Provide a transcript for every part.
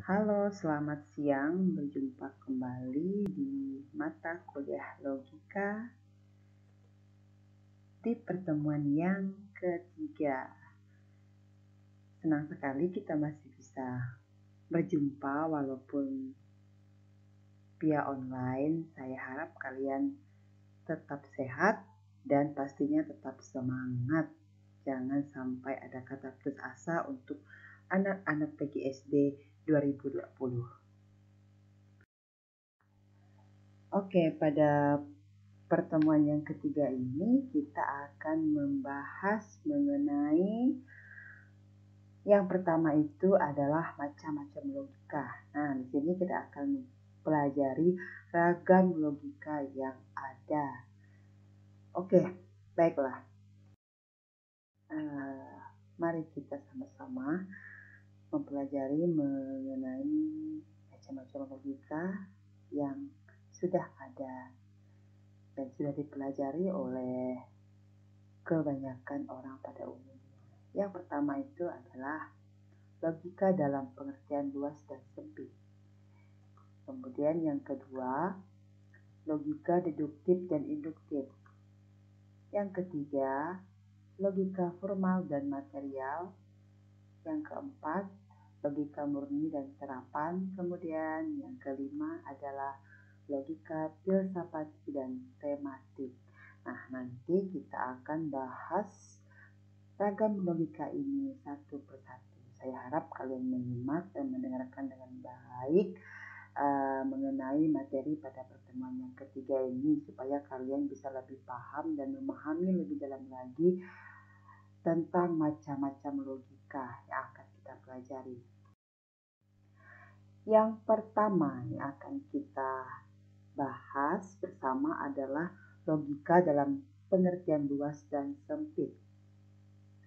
Halo, selamat siang. Berjumpa kembali di mata kuliah logika di pertemuan yang ketiga. Senang sekali kita masih bisa berjumpa walaupun via online. Saya harap kalian tetap sehat dan pastinya tetap semangat. Jangan sampai ada kata putus asa untuk anak-anak PGSD 2020. Oke, pada pertemuan yang ketiga ini kita akan membahas mengenai yang pertama itu adalah macam-macam logika. Nah, di sini kita akan pelajari ragam logika yang ada. Oke, baiklah. Mari kita sama-sama mempelajari mengenai macam-macam logika yang sudah ada dan sudah dipelajari oleh kebanyakan orang pada umumnya. Yang pertama itu adalah logika dalam pengertian luas dan sempit. Kemudian yang kedua, logika deduktif dan induktif. Yang ketiga, logika formal dan material. Yang keempat, logika murni dan serapan. Kemudian yang kelima adalah logika filsafati dan tematik. Nah, nanti kita akan bahas ragam logika ini satu persatu. Saya harap kalian menyimak dan mendengarkan dengan baik mengenai materi pada pertemuan yang ketiga ini supaya kalian bisa lebih paham dan memahami lebih dalam lagi tentang macam-macam logika yang akan kita pelajari. Yang pertama yang akan kita bahas bersama adalah logika dalam pengertian luas dan sempit.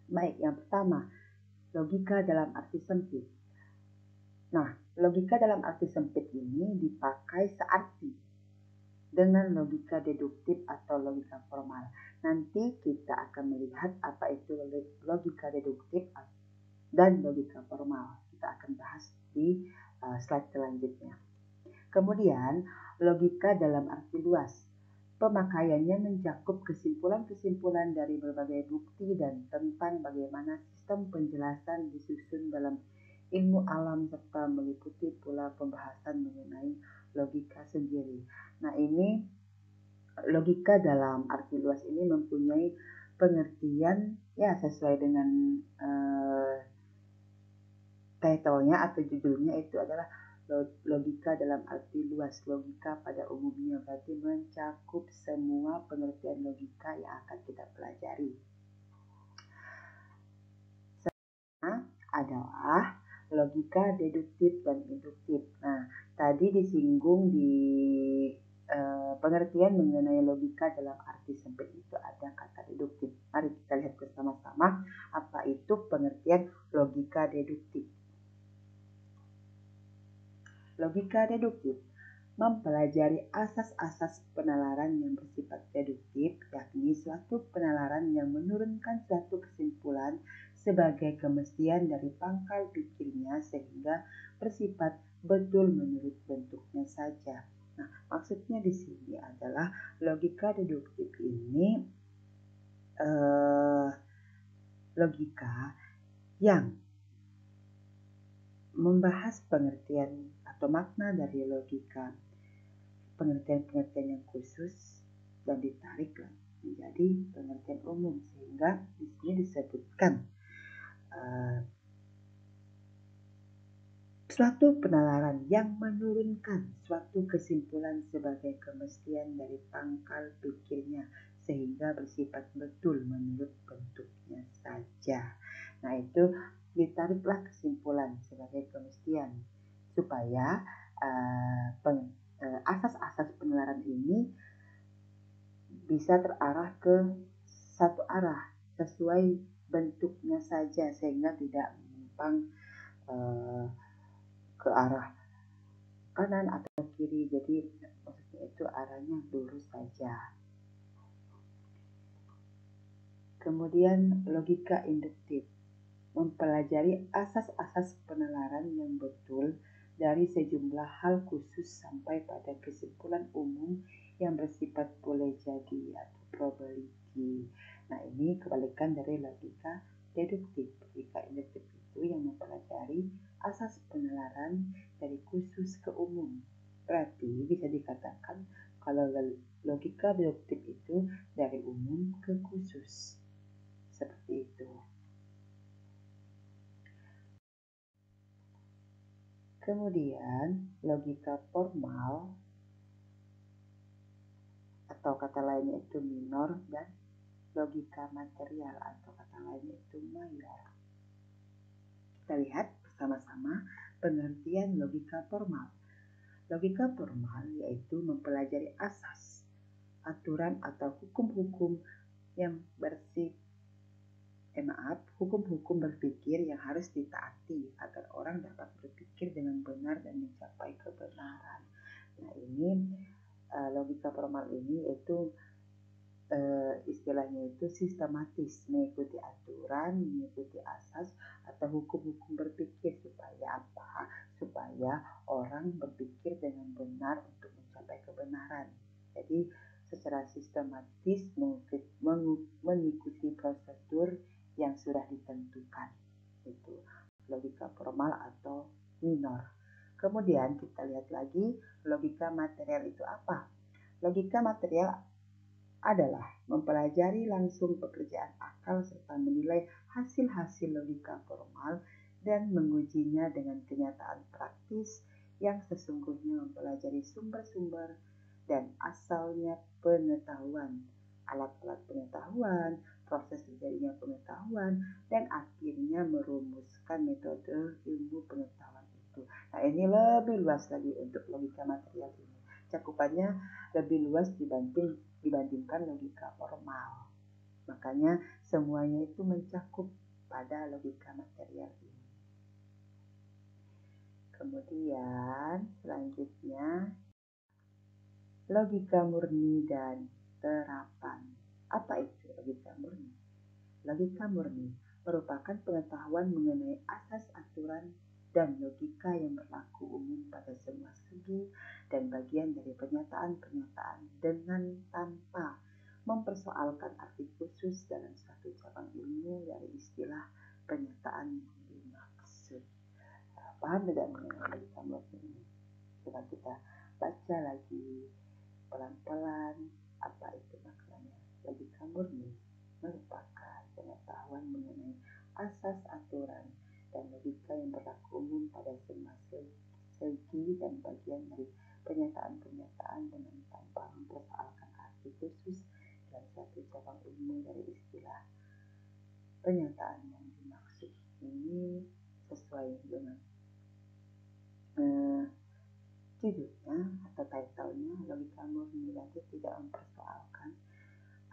Baik, yang pertama, logika dalam arti sempit. Nah, logika dalam arti sempit ini dipakai searti dengan logika deduktif atau logika formal. Nanti kita akan melihat apa itu logika deduktif dan logika formal. Kita akan bahas di slide selanjutnya. Kemudian, logika dalam arti luas. Pemakaiannya mencakup kesimpulan-kesimpulan dari berbagai bukti dan tentang bagaimana sistem penjelasan disusun dalam ilmu alam serta meliputi pula pembahasan mengenai logika sendiri. Nah, ini logika dalam arti luas ini mempunyai pengertian ya sesuai dengan title-nya atau judulnya itu adalah logika dalam arti luas. Logika pada umumnya berarti mencakup semua pengertian logika yang akan kita pelajari. Selanjutnya adalah logika deduktif dan induktif. Nah, tadi disinggung di pengertian mengenai logika dalam arti sempit itu ada kata deduktif. Mari kita lihat bersama-sama apa itu pengertian logika deduktif. Logika deduktif mempelajari asas-asas penalaran yang bersifat deduktif, yakni suatu penalaran yang menurunkan suatu kesimpulan sebagai kemestian dari pangkal pikirnya sehingga bersifat betul menurut bentuknya saja. Nah, maksudnya di sini adalah logika deduktif ini logika yang membahas pengertian atau makna dari logika, pengertian-pengertian yang khusus dan ditarik menjadi pengertian umum, sehingga di sini disebutkan suatu penalaran yang menurunkan suatu kesimpulan sebagai kemestian dari pangkal pikirnya sehingga bersifat betul menurut bentuknya saja. Nah, itu ditariklah kesimpulan sebagai kemestian supaya asas-asas penalaran ini bisa terarah ke satu arah sesuai bentuknya saja sehingga tidak menyimpang ke arah kanan atau kiri. Jadi maksudnya itu arahnya lurus saja. Kemudian logika induktif mempelajari asas-asas penalaran yang betul adalah hal khusus sampai pada kesimpulan umum yang bersifat boleh jadi atau probability. Nah, ini kebalikan dari logika deduktif. Logika induktif itu yang mempelajari asas penalaran dari khusus ke umum. Berarti bisa dikatakan kalau logika deduktif itu dari umum ke khusus. Seperti itu. Kemudian logika formal atau kata lainnya itu minor dan logika material atau kata lainnya itu mayor. Kita lihat bersama-sama pengertian logika formal. Logika formal yaitu mempelajari asas, aturan atau hukum-hukum yang hukum-hukum berpikir yang harus ditaati agar orang dapat berpikir dengan benar dan mencapai kebenaran. Nah, ini logika formal ini yaitu istilahnya itu sistematis, mengikuti aturan, mengikuti asas atau hukum-hukum berpikir supaya apa? Supaya orang berpikir dengan benar untuk mencapai kebenaran. Jadi secara sistematis mengikuti prosedur yang sudah ditentukan. Itu logika formal atau minor. Kemudian kita lihat lagi logika material itu apa? Logika material adalah mempelajari langsung pekerjaan akal serta menilai hasil-hasil logika formal dan mengujinya dengan kenyataan praktis yang sesungguhnya mempelajari sumber-sumber dan asalnya pengetahuan, alat-alat pengetahuan, proses terjadinya pengetahuan, dan akhirnya merumuskan metode ilmu pengetahuan itu. Nah, ini lebih luas lagi untuk logika material ini. Cakupannya lebih luas dibandingkan logika formal. Makanya semuanya itu mencakup pada logika material ini. Kemudian selanjutnya logika murni dan terapan. Apa itu logika murni? Logika murni merupakan pengetahuan mengenai asas aturan dan logika yang berlaku umum pada semua segi dan bagian dari pernyataan-pernyataan dengan tanpa mempersoalkan arti khusus dalam suatu cabang ilmu dari istilah pernyataan yang dimaksud. Paham tidak mengenai logika murni ini? Coba kita baca lagi pelan-pelan apa itu maknanya. Logika murni merupakan pengetahuan mengenai asas aturan dan logika yang berlaku umum pada semua segi dan bagian dari pernyataan-pernyataan dengan tanpa mempersoalkan arti khusus dalam suatu cabang ilmu dari istilah pernyataan yang dimaksud. Ini sesuai dengan judulnya atau title-nya, logika murni, berarti tidak mempersoalkan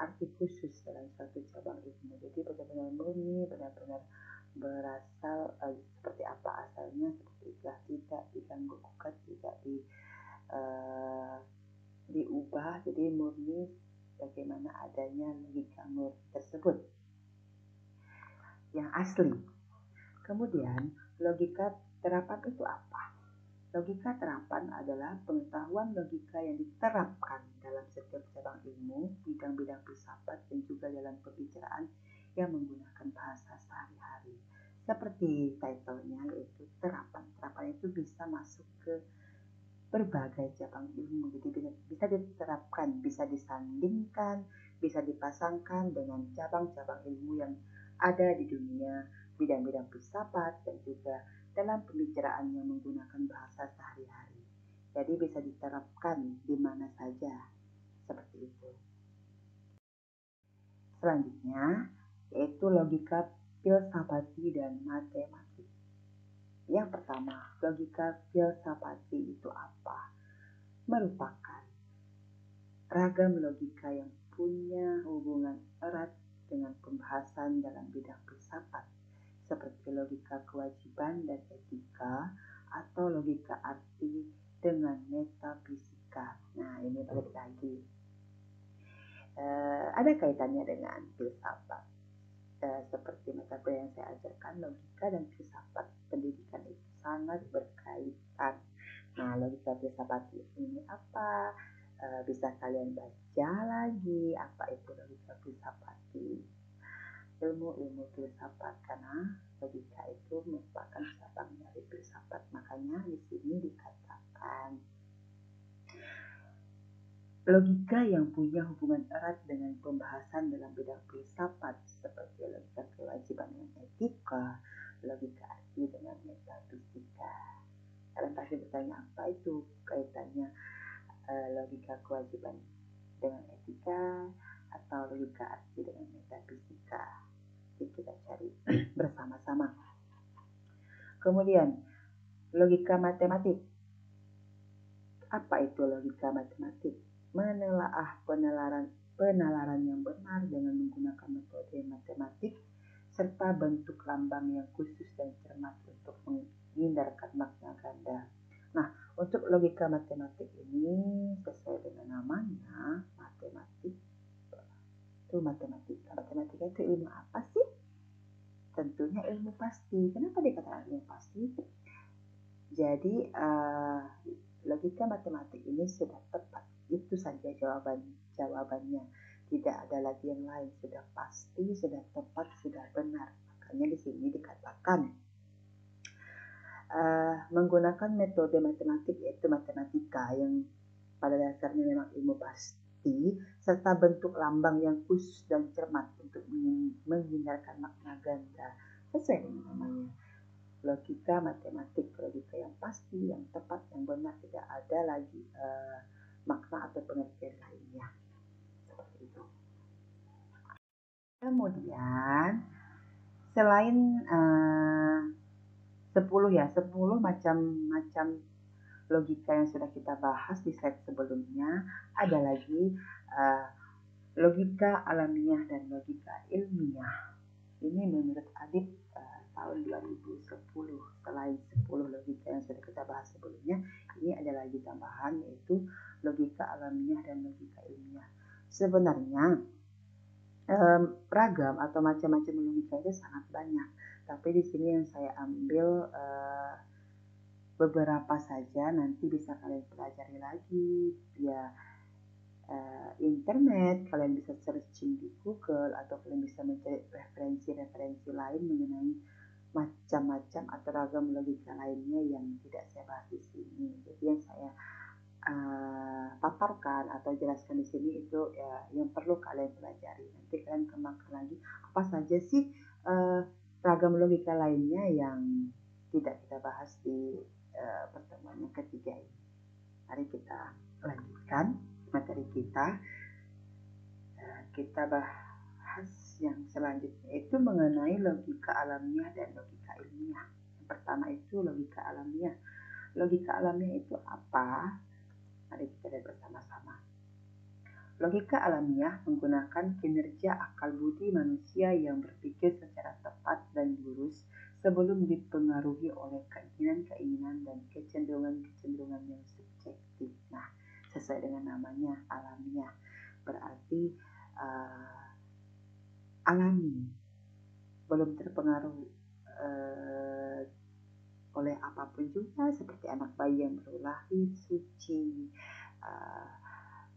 arti khusus dalam suatu cabang ilmu. Jadi benar-benar murni, benar-benar berasal seperti apa asalnya, seperti itulah, tidak diganggu gugat, tidak diubah. Jadi murni bagaimana adanya logika murni tersebut yang asli. Kemudian logika terapan itu apa? Logika terapan adalah pengetahuan logika yang diterapkan dalam setiap cabang ilmu, bidang-bidang filsafat, dan juga dalam pembicaraan yang menggunakan bahasa sehari-hari. Seperti title-nya yaitu terapan. Terapan itu bisa masuk ke berbagai cabang ilmu. Jadi bisa diterapkan, bisa disandingkan, bisa dipasangkan dengan cabang-cabang ilmu yang ada di dunia, bidang-bidang filsafat, dan juga dalam pembicaraan yang menggunakan bahasa sehari-hari. Jadi bisa diterapkan di mana saja, seperti itu. Selanjutnya, yaitu logika filsafati dan matematik. Yang pertama, logika filsafati itu apa? Merupakan ragam logika yang punya hubungan erat dengan pembahasan dalam bidang filsafat, seperti logika kewajiban dan etika atau logika arti dengan metafisika. Nah, ini balik lagi. Ada kaitannya dengan filsafat. Seperti metode yang saya ajarkan, logika dan filsafat pendidikan itu sangat berkaitan. Nah, logika filsafat ini apa? Bisa kalian baca lagi apa itu logika filsafat. Ilmu filsafat, karena logika itu merupakan cabang dari filsafat. Makanya di sini dikatakan logika yang punya hubungan erat dengan pembahasan dalam bidang filsafat seperti logika kewajiban dengan etika, logika arti dengan metafisika. Kalian pasti bertanya apa itu kaitannya logika kewajiban dengan etika atau logika arti dengan metafisika. Jadi kita cari bersama-sama. Kemudian logika matematik. Apa itu logika matematik? Menelaah penalaran yang benar dengan menggunakan metode matematik serta bentuk lambang yang khusus dan cermat untuk menghindarkan makna ganda. Nah, untuk logika matematik ini sesuai dengan namanya, matematik itu matematika. Matematika itu ilmu apa sih? Tentunya ilmu pasti. Kenapa dikatakan ilmu pasti? Jadi logika matematik ini sudah tepat. Itu saja jawabannya. Tidak ada lagi yang lain. Sudah pasti, sudah tepat, sudah benar. Makanya di sini dikatakan menggunakan metode matematik, yaitu matematika yang pada dasarnya memang ilmu pasti, serta bentuk lambang yang khusus dan cermat untuk menghindarkan makna ganda sesuai dengan namanya. Logika matematik, logika yang pasti, yang tepat, yang benar, tidak ada lagi makna atau pengertian lainnya. Seperti itu. Kemudian selain 10 macam logika yang sudah kita bahas di slide sebelumnya, ada lagi logika alamiah dan logika ilmiah. Ini menurut Adib tahun 2010. Selain 10 logika yang sudah kita bahas sebelumnya, ini ada lagi tambahan, yaitu logika alamiah dan logika ilmiah. Sebenarnya ragam atau macam-macam logika itu sangat banyak, tapi di sini yang saya ambil beberapa saja. Nanti bisa kalian pelajari lagi via internet. Kalian bisa searching di Google atau kalian bisa mencari referensi-referensi lain mengenai macam-macam atau ragam logika lainnya yang tidak saya bahas di sini. Jadi yang saya paparkan atau jelaskan di sini itu yang perlu kalian pelajari. Nanti kalian kembangkan lagi apa saja sih ragam logika lainnya yang tidak kita bahas di pertemuan yang ketiga ini. Mari kita lanjutkan materi kita. Kita bahas yang selanjutnya itu mengenai logika alamiah dan logika ilmiah. Yang pertama itu logika alamiah. Logika alamiah itu apa? Mari kita lihat bersama-sama. Logika alamiah menggunakan kinerja akal budi manusia yang berpikir secara tepat dan lurus sebelum dipengaruhi oleh keinginan-keinginan dan kecenderungan-kecenderungan yang subjektif. Nah, sesuai dengan namanya alamiah, berarti alami, belum terpengaruh oleh apapun juga, seperti anak bayi yang baru lahir suci,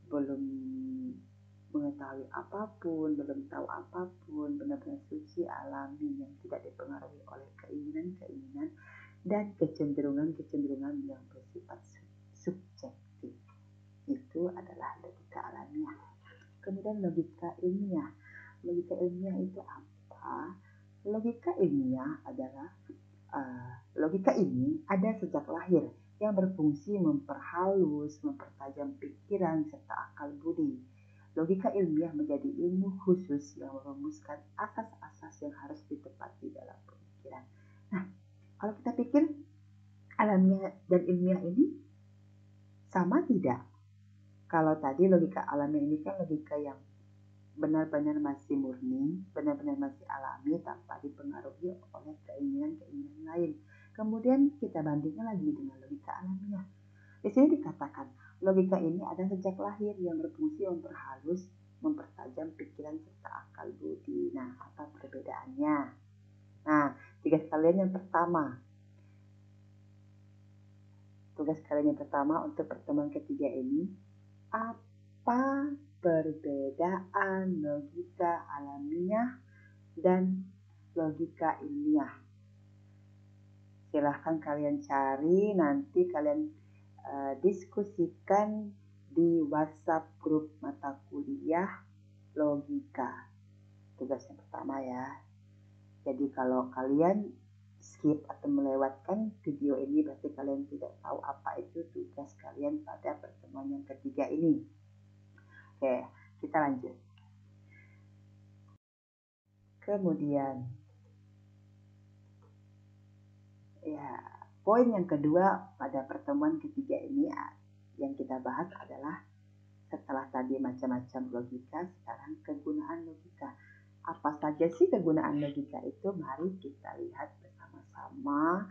belum mengetahui apapun, belum tahu apapun, benar-benar suci, alami, yang tidak dipengaruhi oleh keinginan-keinginan dan kecenderungan-kecenderungan yang bersifat subjektif. Itu adalah logika alamiah. Kemudian logika ilmiah. Logika ilmiah itu apa? Logika ilmiah adalah logika ini ada sejak lahir, yang berfungsi memperhalus, mempertajam pikiran serta akal budi. Logika ilmiah menjadi ilmu khusus yang merumuskan asas-asas yang harus ditepati dalam pemikiran. Nah, kalau kita pikir alamiah dan ilmiah ini sama tidak? Kalau tadi logika alamiah ini kan logika yang benar-benar masih murni, benar-benar masih alami tanpa dipengaruhi oleh keinginan-keinginan lain. Kemudian kita bandingkan lagi dengan logika alamiah. Di sini dikatakan logika ini ada sejak lahir yang berfungsi memperhalus, mempertajam pikiran serta akal budi. Nah, apa perbedaannya? Nah, tiga sekalian yang pertama. tugas kalian yang pertama untuk pertemuan ketiga ini, apa perbedaan logika alamiah dan logika ilmiah? Silahkan kalian cari, nanti kalian diskusikan di WhatsApp grup mata kuliah logika. Tugas yang pertama ya. Jadi kalau kalian skip atau melewatkan video ini, berarti kalian tidak tahu apa itu tugas kalian pada pertemuan yang ketiga ini. Oke, kita lanjut. Kemudian, ya, poin yang kedua pada pertemuan ketiga ini yang kita bahas adalah setelah tadi macam-macam logika, sekarang kegunaan logika. Apa saja sih kegunaan logika itu? Mari kita lihat bersama-sama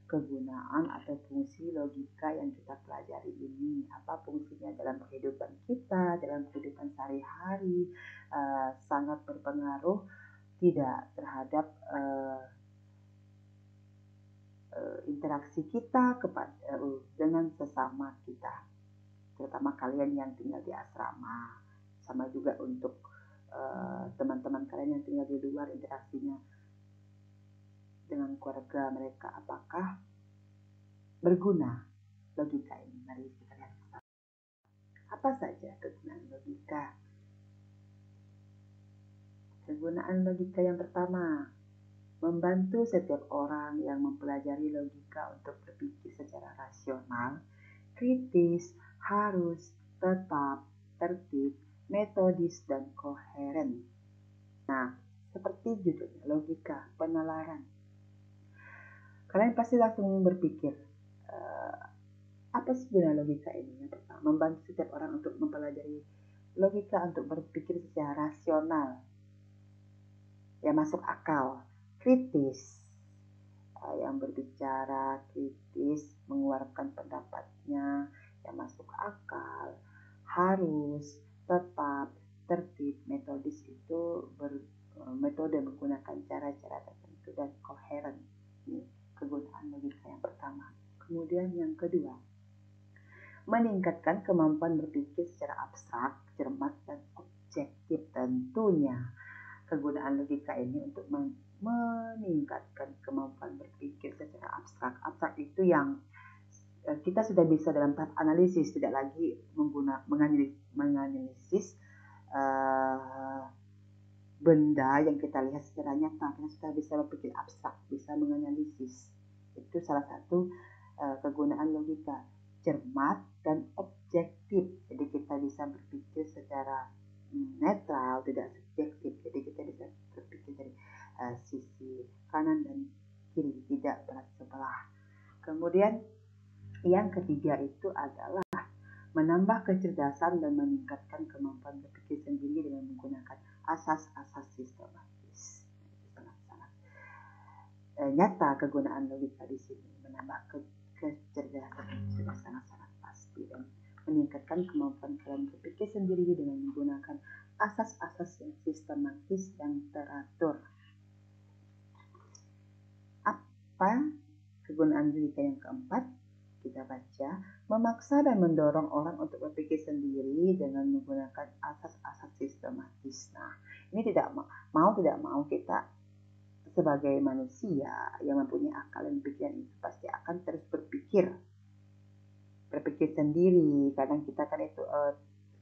kegunaan atau fungsi logika yang kita pelajari ini. Apa fungsinya dalam kehidupan kita, dalam kehidupan sehari-hari, sangat berpengaruh tidak terhadap interaksi kita dengan sesama kita, terutama kalian yang tinggal di asrama, sama juga untuk teman-teman kalian yang tinggal di luar, interaksinya dengan keluarga mereka, apakah berguna logika ini? Mari kita lihat bersama. Apa saja kegunaan logika? Kegunaan logika yang pertama, membantu setiap orang yang mempelajari logika untuk berpikir secara rasional, kritis, harus, tetap, tertib, metodis, dan koheren. Nah, seperti judulnya, logika, penalaran. Kalian pasti langsung berpikir, apa sih guna logika ini? Yang pertama, membantu setiap orang untuk mempelajari logika untuk berpikir secara rasional, ya masuk akal, kritis, yang berbicara kritis, mengeluarkan pendapatnya, yang masuk akal, harus, tetap, tertib, metodis itu metode menggunakan cara-cara tertentu, dan koheren. Ini kegunaan logika yang pertama. Kemudian yang kedua, meningkatkan kemampuan berpikir secara abstrak, cermat, dan objektif. Tentunya kegunaan logika ini untuk meningkatkan kemampuan berpikir secara abstrak. Abstrak itu yang kita sudah bisa dalam tahap analisis, tidak lagi menganalisis benda yang kita lihat secara nyata. Kita sudah bisa berpikir abstrak, bisa menganalisis. Itu salah satu kegunaan logika, cermat dan objektif. Jadi kita bisa berpikir secara netral, tidak subjektif. Jadi kita bisa berpikir dari sisi kanan dan kiri, tidak berat sebelah. Kemudian yang ketiga itu adalah menambah kecerdasan dan meningkatkan kemampuan berpikir sendiri dengan menggunakan asas-asas sistematis. Itu sangat-sangat nyata kegunaan logika di sini. Menambah kecerdasan itu sudah sangat-sangat pasti, dan meningkatkan kemampuan kalian berpikir sendiri dengan menggunakan asas-asas yang sistematis dan teratur. Apa kegunaan logika yang keempat? Kita baca, memaksa dan mendorong orang untuk berpikir sendiri dengan menggunakan asas-asas sistematis. Nah, ini tidak mau kita sebagai manusia yang mempunyai akal dan pikiran itu pasti akan terus berpikir sendiri. Kadang kita kan itu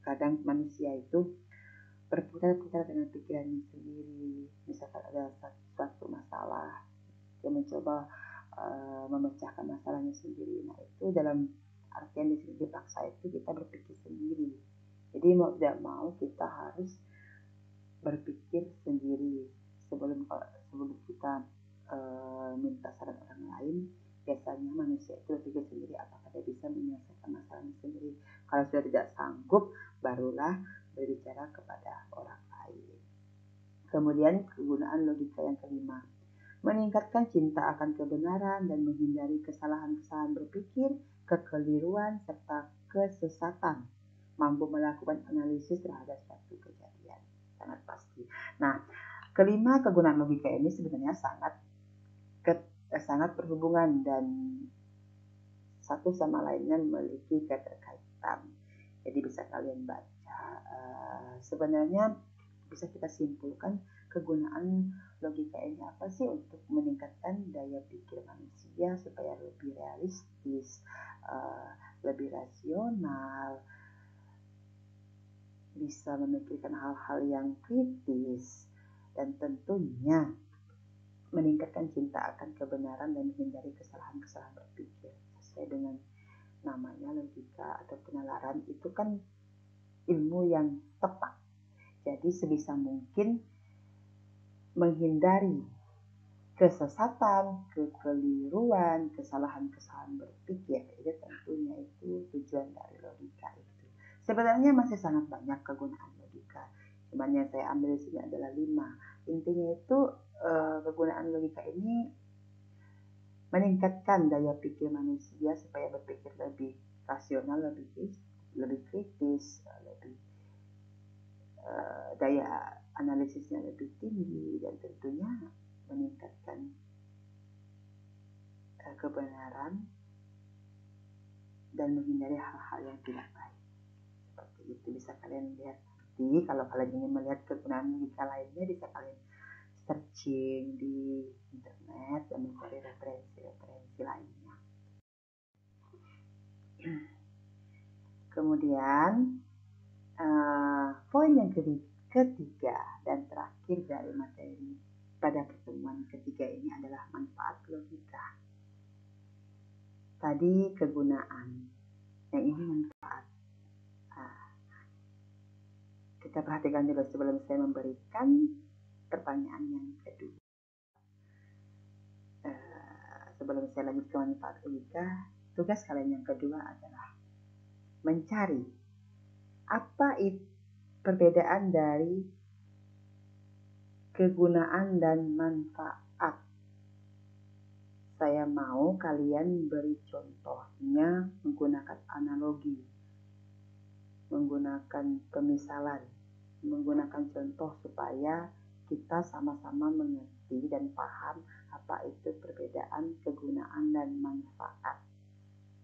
kadang manusia itu berputar-putar dengan pikirannya sendiri. Misalkan ada suatu masalah, dia mencoba memecahkan masalahnya sendiri. Nah, itu dalam artian di sini dipaksa itu kita berpikir sendiri. Jadi mau tidak mau kita harus berpikir sendiri sebelum kita minta saran orang lain. Biasanya manusia itu berpikir sendiri apakah dia bisa menyelesaikan masalahnya sendiri. Kalau sudah tidak sanggup, barulah berbicara kepada orang lain. Kemudian kegunaan logika yang kelima, meningkatkan cinta akan kebenaran dan menghindari kesalahan-kesalahan berpikir, kekeliruan, serta kesesatan. Mampu melakukan analisis terhadap suatu kejadian. Sangat pasti. Nah, kelima kegunaan logika ini sebenarnya sangat berhubungan dan satu sama lainnya memiliki keterkaitan. Jadi bisa kalian baca. Sebenarnya bisa kita simpulkan kegunaan logika ini apa sih? Untuk meningkatkan daya pikir manusia supaya lebih realistis, lebih rasional, bisa memikirkan hal-hal yang kritis, dan tentunya meningkatkan cinta akan kebenaran dan menghindari kesalahan-kesalahan berpikir. Sesuai dengan namanya, logika atau penalaran itu kan ilmu yang tepat. Jadi sebisa mungkin menghindari kesesatan, kekeliruan, kesalahan-kesalahan berpikir. Itu tentunya itu tujuan dari logika itu. Sebenarnya masih sangat banyak kegunaan logika. Cuman yang saya ambil di sini adalah 5. Intinya itu kegunaan logika ini meningkatkan daya pikir manusia supaya berpikir lebih rasional, lebih kritis, lebih daya analisisnya lebih tinggi, dan tentunya meningkatkan kebenaran dan menghindari hal-hal yang tidak baik. Seperti itu bisa kalian lihat. Jadi kalau kalian ingin melihat kegunaan logika lainnya, bisa kalian searching di internet dan mencari referensi lainnya. Kemudian poin yang ketiga dan terakhir dari materi pada pertemuan ketiga ini adalah manfaat logika. Tadi kegunaan, yang ini manfaat. Kita perhatikan dulu sebelum saya memberikan pertanyaan yang kedua. Sebelum saya lanjut ke manfaat logika, tugas kalian yang kedua adalah mencari apa itu perbedaan dari kegunaan dan manfaat. Saya mau kalian beri contohnya menggunakan analogi, menggunakan pemisalan, menggunakan contoh supaya kita sama-sama mengerti dan paham apa itu perbedaan kegunaan dan manfaat.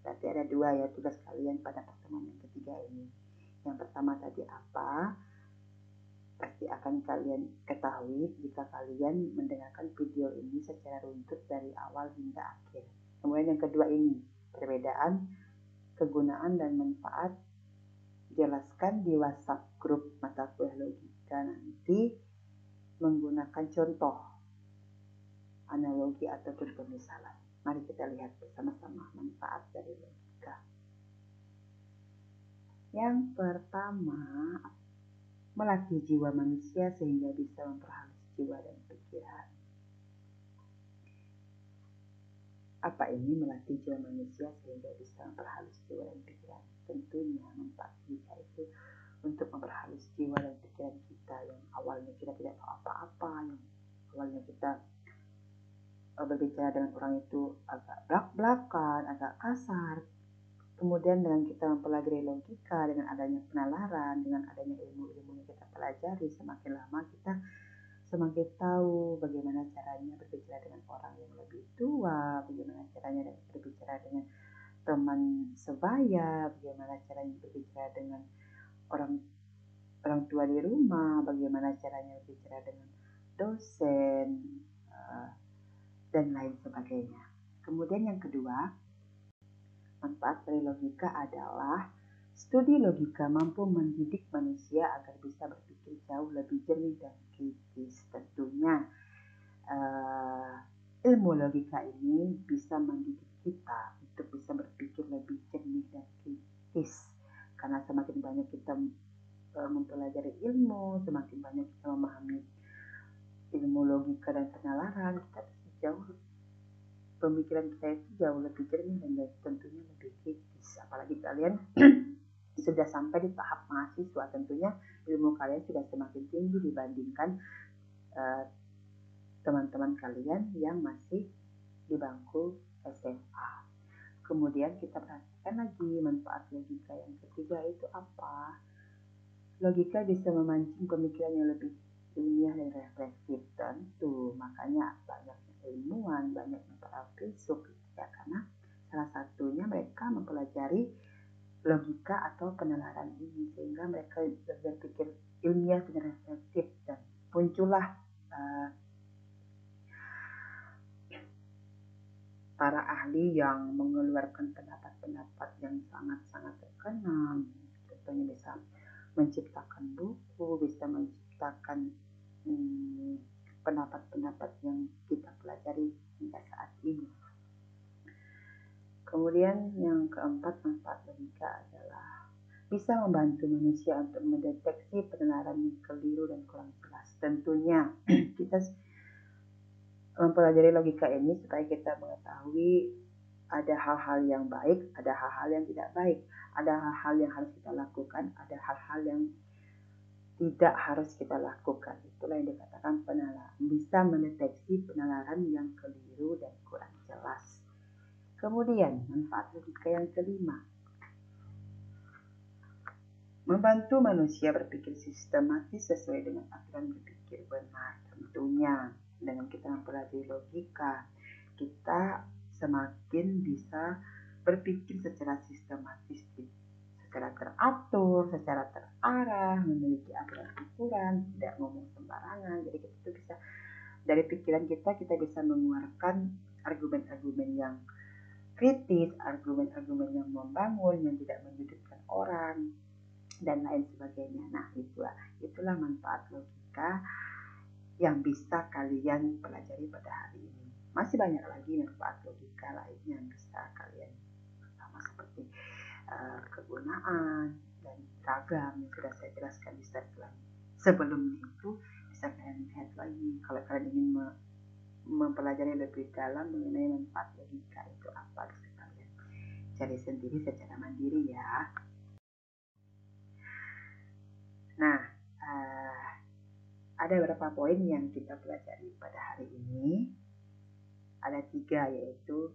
Berarti ada 2 ya tugas kalian pada pertemuan yang ketiga ini. Yang pertama tadi apa? Pasti akan kalian ketahui jika kalian mendengarkan video ini secara runtut dari awal hingga akhir. Kemudian yang kedua ini, perbedaan kegunaan dan manfaat, jelaskan di WhatsApp grup mata kuliah logika nanti menggunakan contoh, analogi ataupun pemisalan. Mari kita lihat bersama-sama manfaat dari logika. Yang pertama, melatih jiwa manusia sehingga bisa memperhalus jiwa dan pikiran. Apa ini melatih jiwa manusia sehingga bisa memperhalus jiwa dan pikiran? Tentunya manfaat logika itu untuk memperhalus jiwa dan pikiran kita yang awalnya kita tidak tahu apa-apa, yang awalnya kita berbicara dengan orang itu agak blak-blakan, agak kasar. Kemudian dengan kita mempelajari logika, dengan adanya penalaran, dengan adanya ilmu-ilmu yang kita pelajari, semakin lama kita semakin tahu bagaimana caranya berbicara dengan orang yang lebih tua, bagaimana caranya berbicara dengan teman sebaya, bagaimana caranya berbicara dengan orang tua di rumah, bagaimana caranya berbicara dengan dosen, dan lain sebagainya. Kemudian yang kedua, manfaat dari logika adalah studi logika mampu mendidik manusia agar bisa berpikir jauh lebih jernih dan kritis. Tentunya ilmu logika ini bisa mendidik kita untuk bisa berpikir lebih jernih dan kritis. Karena semakin banyak kita mempelajari ilmu, semakin banyak kita memahami ilmu logika dan penalaran, kita jauh pemikiran kita itu jauh lebih jernih dan tentunya lebih kritis. Apalagi kalian sudah sampai di tahap mahasiswa, tentunya ilmu kalian sudah semakin tinggi dibandingkan teman-teman kalian yang masih di bangku SMA. Kemudian kita perhatikan lagi manfaat logika yang ketiga itu apa? Logika bisa memancing pemikiran yang lebih ilmiah dan refleksif. Tentu makanya banyaknya ilmuwan, banyaknya para filsuf ya, karena salah satunya mereka mereka mempelajari logika atau penalaran ini, sehingga mereka berpikir ilmiah dan reflektif, dan muncullah para ahli yang mengeluarkan pendapat-pendapat yang sangat-sangat terkenal. Contohnya bisa menciptakan buku, bisa menciptakan pendapat-pendapat yang kita pelajari hingga saat ini. Kemudian yang keempat, manfaat logika adalah bisa membantu manusia untuk mendeteksi penalaran yang keliru dan kurang jelas. Tentunya kita mempelajari logika ini supaya kita mengetahui ada hal-hal yang baik, ada hal-hal yang tidak baik, ada hal-hal yang harus kita lakukan, ada hal-hal yang tidak harus kita lakukan. Itulah yang dikatakan penalaran. Bisa mendeteksi penalaran yang keliru dan kurang jelas. Kemudian manfaat logika yang kelima, membantu manusia berpikir sistematis sesuai dengan aturan berpikir benar. Tentunya dengan kita mempelajari logika, kita semakin bisa berpikir secara sistematis, secara teratur, secara terarah, memiliki aturan ukuran, tidak ngomong sembarangan. Jadi kita bisa, dari pikiran kita bisa mengeluarkan argumen-argumen yang kritis, argumen-argumen yang membangun, yang tidak menyudutkan orang, dan lain sebagainya. Nah, itulah manfaat logika yang bisa kalian pelajari pada hari ini. Masih banyak lagi manfaat logika lainnya yang bisa kalian, sama seperti kegunaan dan ragam yang sudah saya jelaskan di slide sebelumnya. Itu bisa kalian lihat lagi kalau kalian ingin mempelajari lebih dalam mengenai manfaat logika itu apa, bisa kalian cari sendiri secara mandiri ya. Nah, ada beberapa poin yang kita pelajari pada hari ini. Ada 3, yaitu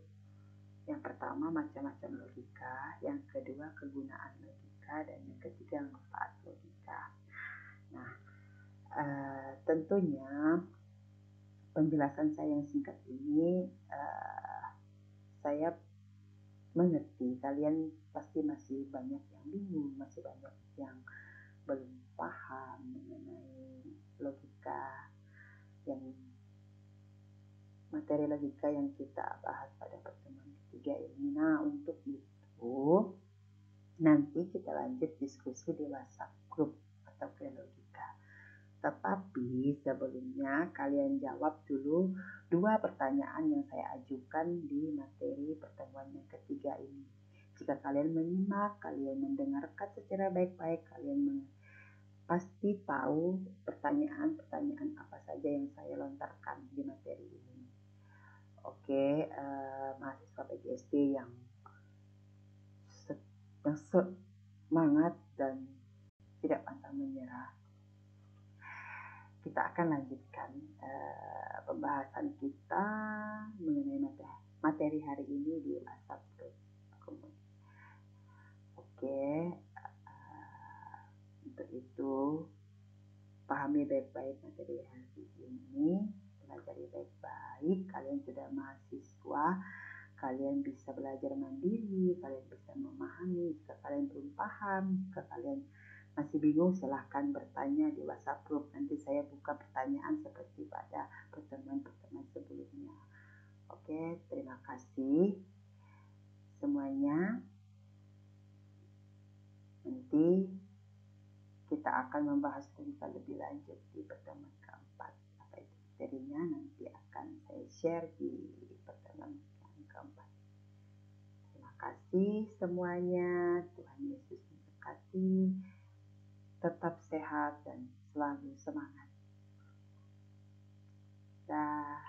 yang pertama macam-macam logika, yang kedua kegunaan logika, dan yang ketiga manfaat logika. Nah, tentunya penjelasan saya yang singkat ini saya mengerti kalian pasti masih banyak yang bingung, masih banyak yang belum paham mengenai logika, yang materi logika yang kita bahas pada pertemuan ketiga ini. Nah, untuk itu nanti kita lanjut diskusi di WhatsApp grup atau Play Logika. Tetapi sebelumnya kalian jawab dulu 2 pertanyaan yang saya ajukan di materi pertemuan yang ketiga ini. Jika kalian menyimak, kalian mendengarkan secara baik-baik, kalian pasti tahu pertanyaan-pertanyaan apa saja yang saya lontarkan di materi ini. Oke, mahasiswa PGSD yang semangat dan tidak pantang menyerah, kita akan lanjutkan pembahasan kita mengenai materi hari ini di WhatsApp group. Oke, untuk itu pahami baik-baik materi hari ini, pelajari baik-baik. Kalian sudah mahasiswa, kalian bisa belajar mandiri, kalian bisa memahami. Jika kalian belum paham, jika kalian masih bingung, silahkan bertanya di WhatsApp group. Nanti saya buka pertanyaan seperti pada pertemuan-pertemuan sebelumnya. Oke, terima kasih semuanya. Nanti kita akan membahas lebih lanjut di pertemuan keempat. Apa itu materinya nanti akan saya share di pertemuan yang keempat. Terima kasih semuanya. Tuhan Yesus memberkati. Tetap sehat dan selalu semangat. Dah.